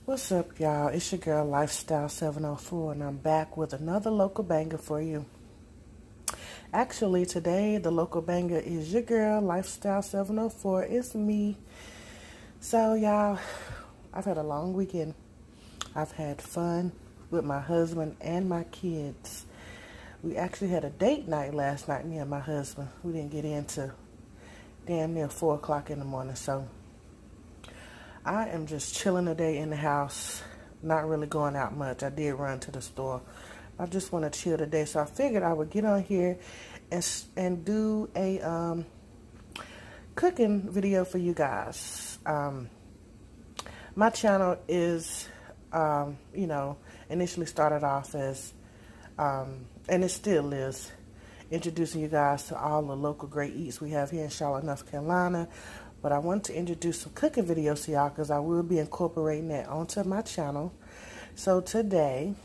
What's up, y'all? It's your girl Lifestyle 704, and I'm back with another local banger for you. Actually, today the local banger is your girl Lifestyle 704. It's me. So, y'all, I've had a long weekend. I've had fun with my husband and my kids. We actually had a date night last night, me and my husband. We didn't get into damn near 4 o'clock in the morning, so I am just chilling today in the house, not really going out much. I did run to the store. I just want to chill today, so I figured I would get on here and do a cooking video for you guys. My channel is, initially started off as, and it still is, introducing you guys to all the local great eats we have here in Charlotte, North Carolina. But I want to introduce some cooking videos to y'all because I will be incorporating that onto my channel. So today,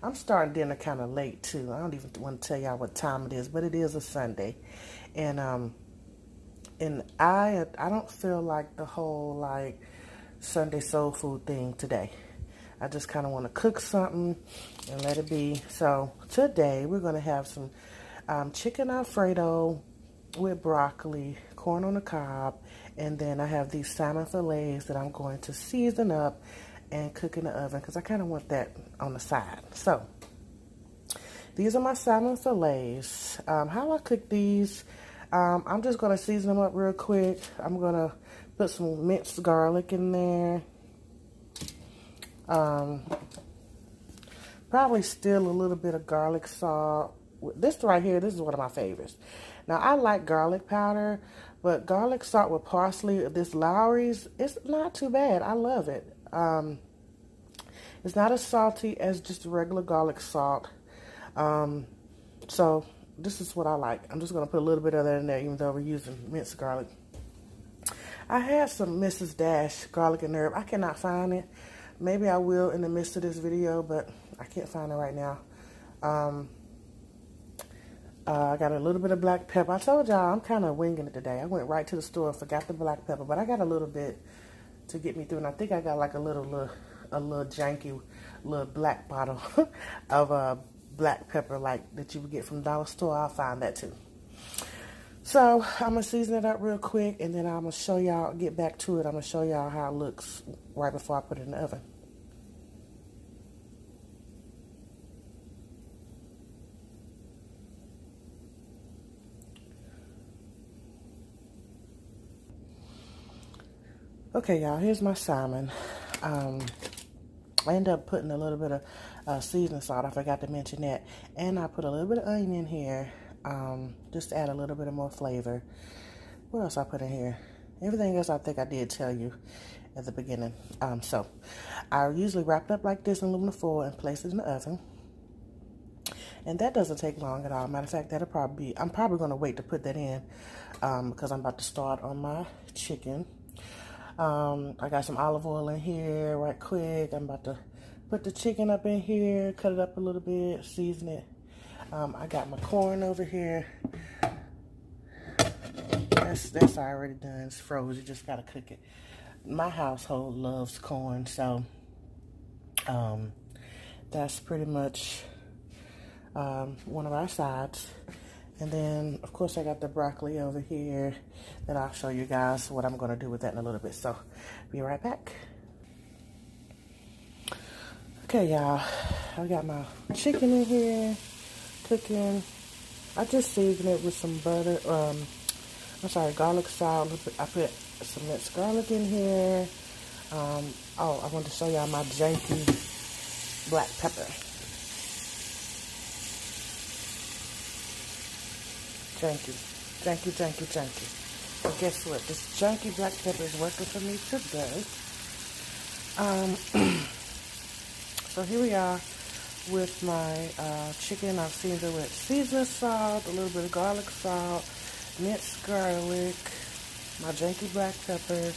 I'm starting dinner kind of late too. I don't even want to tell y'all what time it is, but it is a Sunday. And I don't feel like the whole like Sunday soul food thing today. I just kind of want to cook something and let it be. So today we're going to have some chicken Alfredo with broccoli, corn on the cob, and then I have these salmon fillets that I'm going to season up and cook in the oven because I kind of want that on the side. So these are my salmon fillets. How I cook these, I'm just going to season them up real quick. I'm going to put some minced garlic in there. Probably still a little bit of garlic salt. This right here, this is one of my favorites. Now, I like garlic powder, but garlic salt with parsley, this Lawry's, it's not too bad. I love it. It's not as salty as just regular garlic salt. So this is what I like. I'm just going to put a little bit of that in there, even though we're using minced garlic. I had some Mrs. Dash garlic and herb. I cannot find it. Maybe I will in the midst of this video, but I can't find it right now. I got a little bit of black pepper. I told y'all I'm kind of winging it today. I went right to the store, forgot the black pepper, but I got a little bit to get me through, and I think I got like a little janky little black bottle of black pepper like that you would get from the dollar store. I'll find that too. So I'm gonna season it up real quick, and then I'm gonna show y'all, get back to it. I'm gonna show y'all how it looks right before I put it in the oven. Okay, y'all, here's my salmon. I ended up putting a little bit of seasoning salt. I forgot to mention that. And I put a little bit of onion in here, just to add a little bit of more flavor. What else I put in here? Everything else I think I did tell you at the beginning. So I usually wrap it up like this in aluminum foil and place it in the oven. And that doesn't take long at all. Matter of fact, that'll probably be, I'm probably going to wait to put that in because I'm about to start on my chicken. I got some olive oil in here right quick. I'm about to put the chicken up in here, cut it up a little bit, season it. I got my corn over here. That's already done. It's frozen. You just gotta cook it. My household loves corn, so that's pretty much one of our sides. And then, of course, I got the broccoli over here that I'll show you guys what I'm going to do with that in a little bit. So, be right back. Okay, y'all. I got my chicken in here cooking. I just seasoned it with some butter. Garlic salt. I put some minced garlic in here. I wanted to show y'all my janky black pepper. Janky. Well, guess what? This janky black pepper is working for me today. So here we are with my chicken. I've seasoned it with seasoning salt, a little bit of garlic salt, minced garlic, my janky black pepper,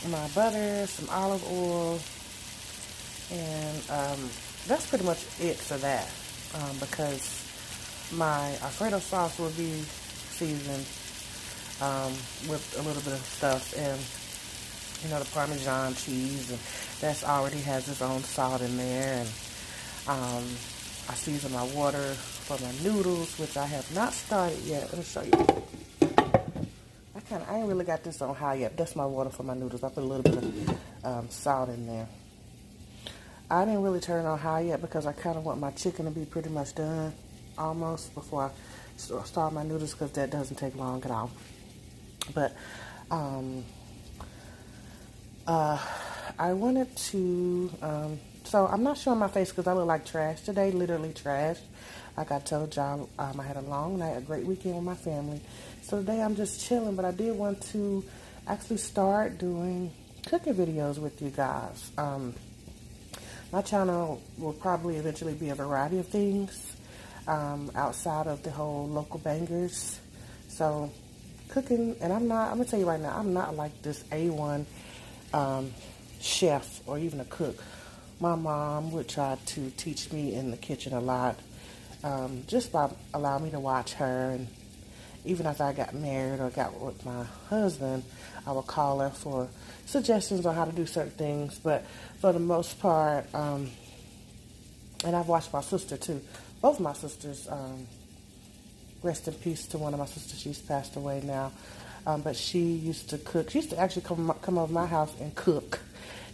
my butter, some olive oil, and that's pretty much it for that because my Alfredo sauce will be seasoned with a little bit of stuff, and you know, the Parmesan cheese, and that's already has its own salt in there. And I season my water for my noodles, which I have not started yet. Let me show you. I ain't really got this on high yet. That's my water for my noodles. I put a little bit of salt in there. I didn't really turn it on high yet because I kind of want my chicken to be pretty much done almost before I start my noodles, because that doesn't take long at all. But I wanted to, so I'm not showing my face because I look like trash today, literally trash. Like I told y'all, I had a long night, a great weekend with my family. So today I'm just chilling, but I did want to actually start doing cooking videos with you guys. My channel will probably eventually be a variety of things outside of the whole local bangers. So cooking, and I'm going to tell you right now, I'm not like this A1 chef or even a cook. My mom would try to teach me in the kitchen a lot, just by allowing me to watch her. And even after I got married or got with my husband, I would call her for suggestions on how to do certain things. But for the most part, and I've watched my sister too. Both my sisters, rest in peace to one of my sisters. She's passed away now. But she used to cook. She used to actually come over my house and cook.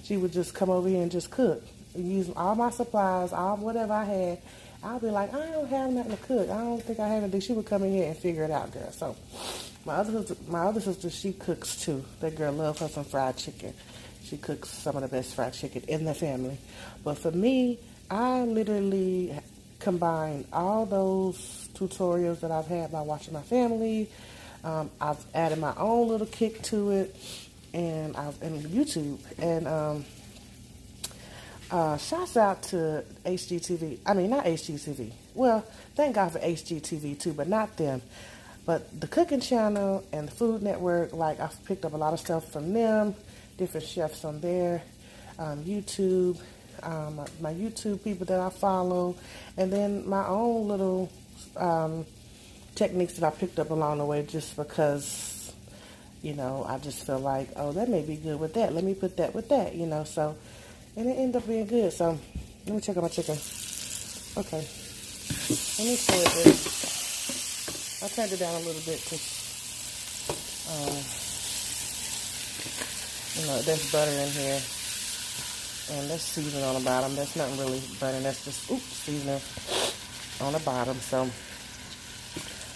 She would just come over here and just cook. Use all my supplies, all whatever I had. I'll be like, I don't have nothing to cook. I don't think I have anything. She would come in here and figure it out, girl. So my other sister, she cooks too. That girl loves her some fried chicken. She cooks some of the best fried chicken in the family. But for me, I literally combined all those tutorials that I've had by watching my family. I've added my own little kick to it, and YouTube. And shouts out to HGTV. I mean, not HGTV. Well, thank God for HGTV too, but not them. But the cooking channel and the Food Network, like I've picked up a lot of stuff from them, different chefs on there, YouTube, my YouTube people that I follow, and then my own little techniques that I picked up along the way, just because, you know, I just feel like, oh, that may be good with that. Let me put that with that, you know. So, and it ended up being good. So, let me check out my chicken. Okay. Let me show it. I turned it down a little bit because, you know, there's butter in here. And that's seasoning on the bottom. That's not really butter. That's just, seasoning on the bottom. So,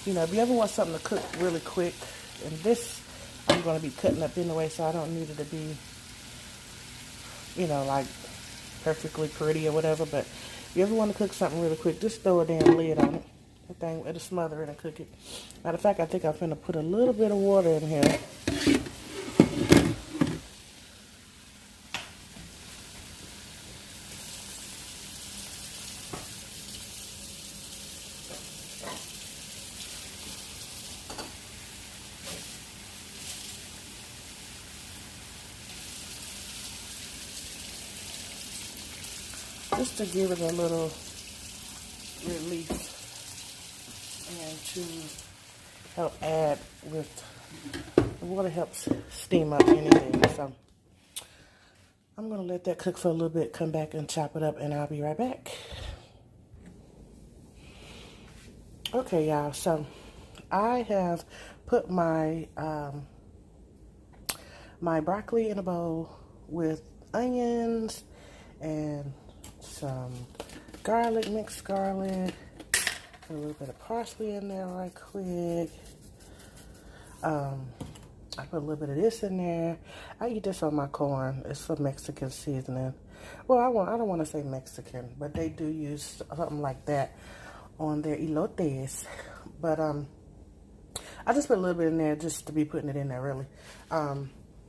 you know, if you ever want something to cook really quick, and this I'm going to be cutting up anyway, so I don't need it to be, you know, like perfectly pretty or whatever. But if you ever want to cook something really quick, just throw a damn lid on it. The thing, it'll smother it and cook it. Matter of fact, I think I'm going to put a little bit of water in here. Just to give it a little relief and to help add with, the water helps steam up anything. So I'm going to let that cook for a little bit, come back and chop it up, and I'll be right back. Okay, y'all, so I have put my my broccoli in a bowl with onions and some garlic, mixed garlic, a little bit of parsley in there right quick. I put a little bit of this in there. I eat this on my corn. It's some Mexican seasoning. Well, I don't want to say Mexican, but they do use something like that on their elotes. But I just put a little bit in there just to be putting it in there, really.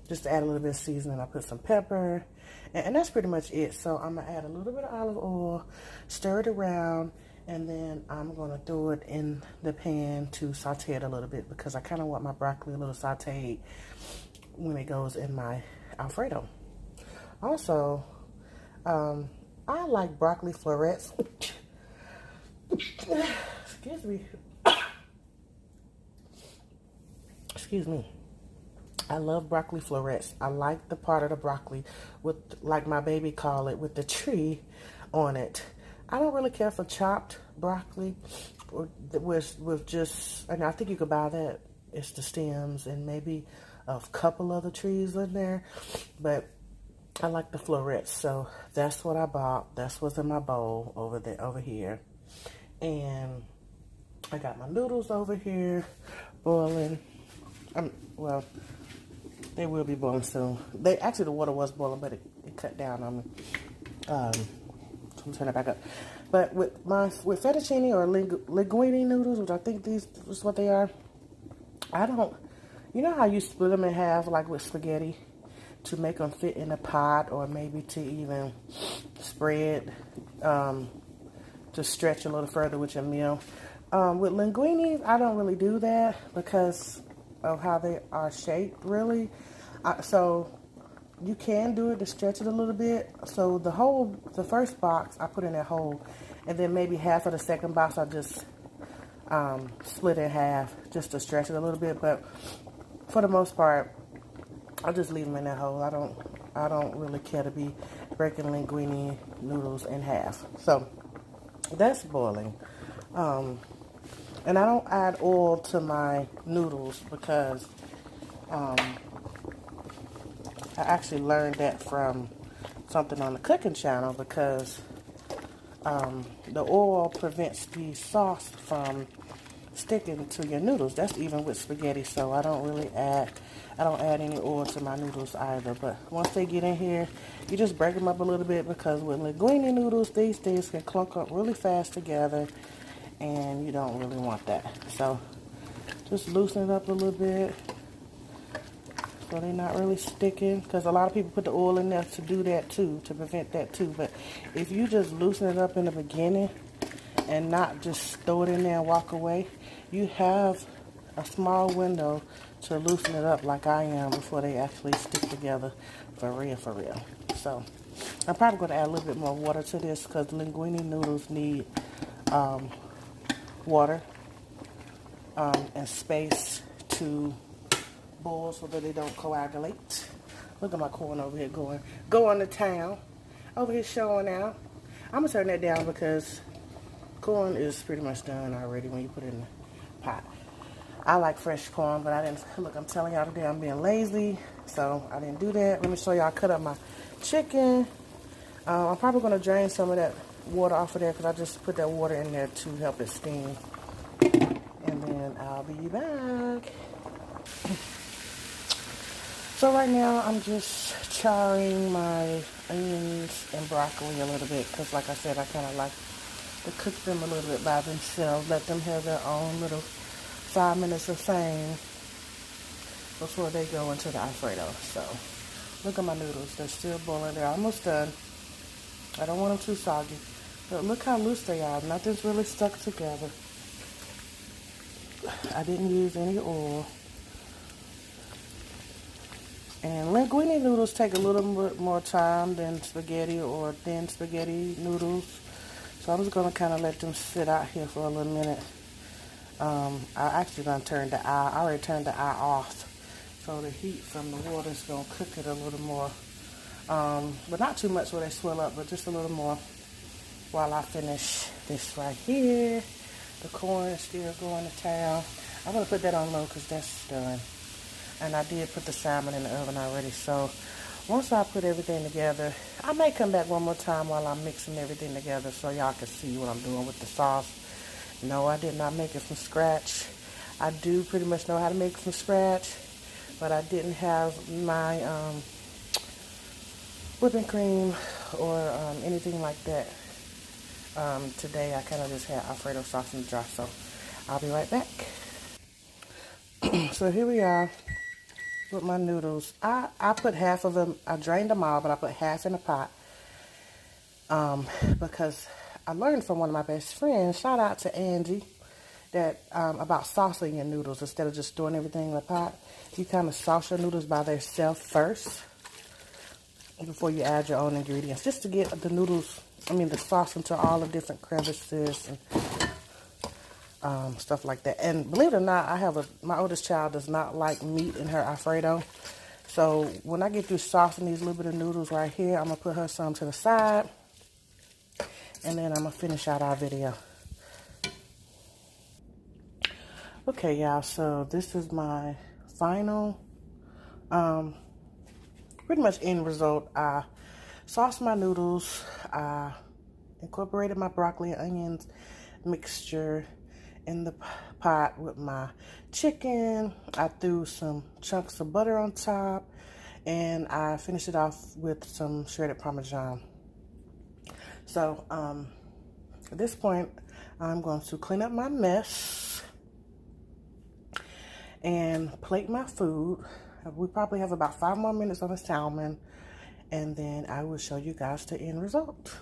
Just to add a little bit of seasoning. I put some pepper, and that's pretty much it. So I'm going to add a little bit of olive oil, stir it around, and then I'm going to throw it in the pan to saute it a little bit, because I kind of want my broccoli a little sauteed when it goes in my Alfredo. Also, I like broccoli florets. Excuse me. Excuse me. I love broccoli florets. I like the part of the broccoli with, like my baby call it, with the tree on it. I don't really care for chopped broccoli or with just, and I think you could buy that. It's the stems and maybe a couple other trees in there, but I like the florets. So that's what I bought. That's what's in my bowl over here. And I got my noodles over here boiling. Well, they will be boiling soon. Actually, the water was boiling, but it cut down on me. So I'm turning it back up. But with fettuccine or linguine noodles, which I think these is what they are, you know how you split them in half like with spaghetti to make them fit in a pot, or maybe to even spread, to stretch a little further with your meal. With linguines, I don't really do that because of how they are shaped, really. So you can do it to stretch it a little bit. So the first box, I put in that whole, and then maybe half of the second box, I just split in half just to stretch it a little bit. But for the most part, I'll just leave them in that hole. I don't really care to be breaking linguine noodles in half. So that's boiling. And I don't add oil to my noodles because I actually learned that from something on the cooking channel, because the oil prevents the sauce from sticking to your noodles. That's even with spaghetti, so I don't add any oil to my noodles either. But once they get in here, you just break them up a little bit, because with linguine noodles, these things can clunk up really fast together, and you don't really want that. So just loosen it up a little bit so they're not really sticking, because a lot of people put the oil in there to do that too, to prevent that too. But if you just loosen it up in the beginning and not just throw it in there and walk away, you have a small window to loosen it up like I am before they actually stick together for real. So I'm probably going to add a little bit more water to this, because linguine noodles need water and space to boil so that they don't coagulate. Look at my corn over here going to town. Over here showing out. I'm going to turn that down because corn is pretty much done already when you put it in the pot. I like fresh corn, but I didn't. Look, I'm telling y'all today I'm being lazy, so I didn't do that. Let me show y'all. I cut up my chicken. I'm probably going to drain some of that water off of there, because I just put that water in there to help it steam. And then I'll be back. So right now I'm just charring my onions and broccoli a little bit, because like I said, I kind of like to cook them a little bit by themselves. Let them have their own little 5 minutes of fame before they go into the Alfredo. So look at my noodles. They're still boiling. They're almost done. I don't want them too soggy. But look how loose they are. Nothing's really stuck together. I didn't use any oil. And linguine noodles take a little bit more time than spaghetti or thin spaghetti noodles. So I'm just going to kind of let them sit out here for a little minute. I actually done turned the eye. I already turned the eye off. So the heat from the water is going to cook it a little more. But not too much where they swell up, but just a little more while I finish this right here. The corn is still going to town. I'm going to put that on low because that's done. And I did put the salmon in the oven already. So once I put everything together, I may come back one more time while I'm mixing everything together so y'all can see what I'm doing with the sauce. No, I did not make it from scratch. I do pretty much know how to make it from scratch, but I didn't have my whipping cream or anything like that. Today I kind of just had Alfredo sauce in the jar, so I'll be right back. So here we are with my noodles. I put half of them, I drained them all, but I put half in a pot because I learned from one of my best friends, shout out to Angie, that about saucing your noodles instead of just throwing everything in the pot. You kind of sauce your noodles by themselves first before you add your own ingredients, just to get the noodles, the sauce into all the different crevices and stuff like that. And believe it or not, my oldest child does not like meat in her Alfredo. So when I get through saucing these little bit of noodles right here, I'm going to put her some to the side. And then I'm going to finish out our video. Okay, y'all, so this is my final, pretty much end result. I sauced my noodles. I incorporated my broccoli and onions mixture in the pot with my chicken. I threw some chunks of butter on top, and I finished it off with some shredded Parmesan. So at this point, I'm going to clean up my mess and plate my food. We probably have about 5 more minutes on the salmon, and then I will show you guys the end result.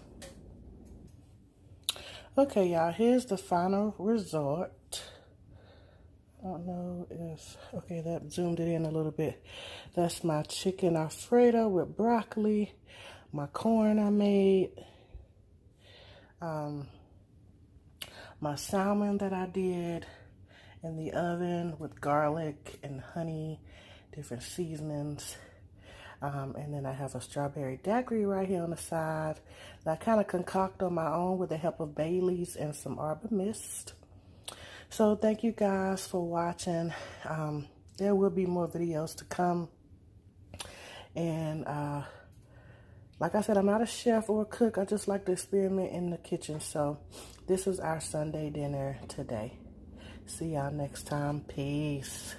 Okay, y'all, here's the final result. I don't know if, okay, that zoomed it in a little bit. That's my chicken Alfredo with broccoli, my corn I made, my salmon that I did in the oven with garlic and honey, different seasonings. And then I have a strawberry daiquiri right here on the side that I kind of concoct on my own with the help of Bailey's and some Arbor Mist. So thank you guys for watching. There will be more videos to come. And like I said, I'm not a chef or a cook. I just like to experiment in the kitchen. So this is our Sunday dinner today. See y'all next time. Peace.